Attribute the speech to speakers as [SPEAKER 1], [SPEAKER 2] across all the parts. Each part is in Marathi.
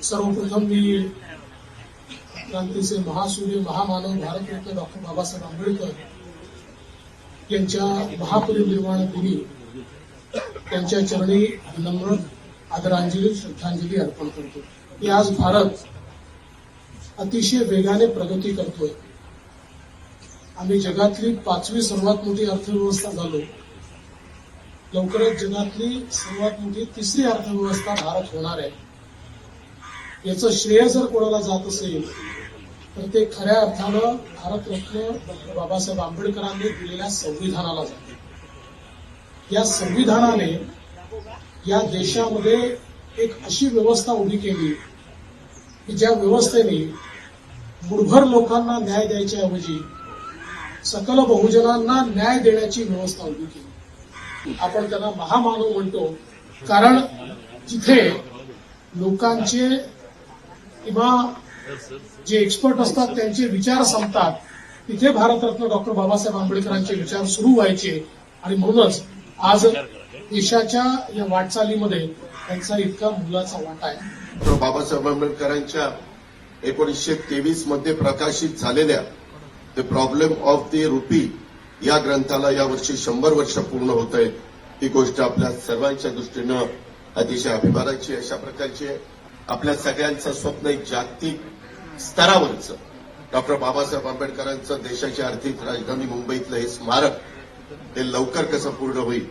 [SPEAKER 1] सर्वप्रथम मी क्रांतीचे महासूर्य महामानव भारतरत्न डॉक्टर बाबासाहेब आंबेडकर यांच्या महापरिनिर्वाण दिनी त्यांच्या चरणी विनम्र आदरांजली श्रद्धांजली अर्पण करतो। की आज भारत अतिशय वेगाने प्रगती करतोय। आम्ही जगातली 5वी सर्वात मोठी अर्थव्यवस्था झालो। लवकरच जगातली सर्वात मोठी 3री अर्थव्यवस्था भारत होणार आहे। याचं श्रेय जर कोणाला जात असेल तर ते खऱ्या अर्थानं भारतरत्न डॉक्टर बाबासाहेब आंबेडकरांनी दिलेल्या संविधानाला जाते। या संविधानाने या देशामध्ये एक अशी व्यवस्था उभी केली की ज्या व्यवस्थेने मूळभर लोकांना न्याय द्यायच्याऐवजी सकल बहुजनांना न्याय देण्याची व्यवस्था उभी केली। आपण त्यांना महामानव म्हणतो कारण जिथे लोकांचे किंवा जे एक्सपर्ट असतात त्यांचे विचार संपतात तिथे भारतरत्न डॉक्टर बाबासाहेब आंबेडकरांचे विचार सुरू व्हायचे आणि म्हणूनच आज देशाच्या या वाटचालीमध्ये त्यांचा इतका मोलाचा वाटा आहे।
[SPEAKER 2] डॉक्टर बाबासाहेब आंबेडकरांच्या 1923 मध्ये प्रकाशित झालेल्या the problem of the rupee या ग्रंथाला यावर्षी 100 वर्ष पूर्ण होत आहेत। ही गोष्ट आपल्या सर्वांच्या दृष्टीनं अतिशय अभिमानाची अशा प्रकारची आहे। आपल्या सगळ्यांचं स्वप्न एक जागतिक स्तरावरचं डॉक्टर बाबासाहेब आंबेडकरांचं देशाची आर्थिक राजधानी मुंबईतलं हे स्मारक ते लवकर कसं पूर्ण होईल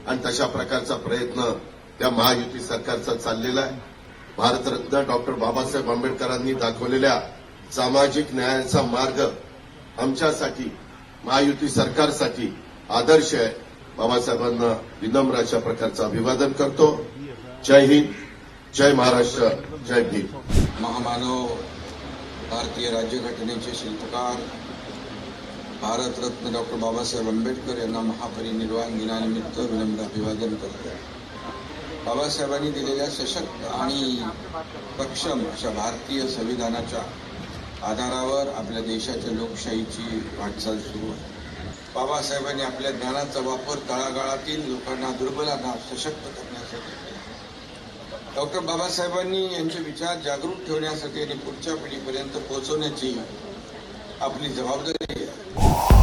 [SPEAKER 2] आणि तशा प्रकारचा प्रयत्न त्या महायुती सरकारचा चाललेला आहे। भारतरत्न डॉक्टर बाबासाहेब आंबेडकरांनी दाखवलेल्या सामाजिक न्यायाचा मार्ग आमच्यासाठी महायुती सरकारसाठी आदर्श आहे। बाबासाहेबांना विनम्र अशा प्रकारचं अभिवादन करतो। जय हिंद, जय महाराष्ट्र, जय भीम।
[SPEAKER 3] महामानव भारतीय राज्यघटनेचे शिल्पकार भारतरत्न डॉक्टर बाबासाहेब आंबेडकर यांना महापरिनिर्वाण दिनानिमित्त विनम्र अभिवादन करतो। बाबासाहेबांनी दिलेल्या सशक्त आणि सक्षम अशा भारतीय संविधानाच्या आधारावर आपल्या देशाच्या लोकशाहीची वाटचाल सुरू आहे। बाबासाहेबांनी आपल्या ज्ञानाचा वापर तळागाळातील लोकांना, दुर्बलांना सशक्त करण्यासाठी केला। डॉक्टर बाबासाहेबांनी यांचे विचार जागृत ठेवण्यासाठी आणि पुढच्या पिढीपर्यंत पोहोचवण्याची आपली जबाबदारी आहे।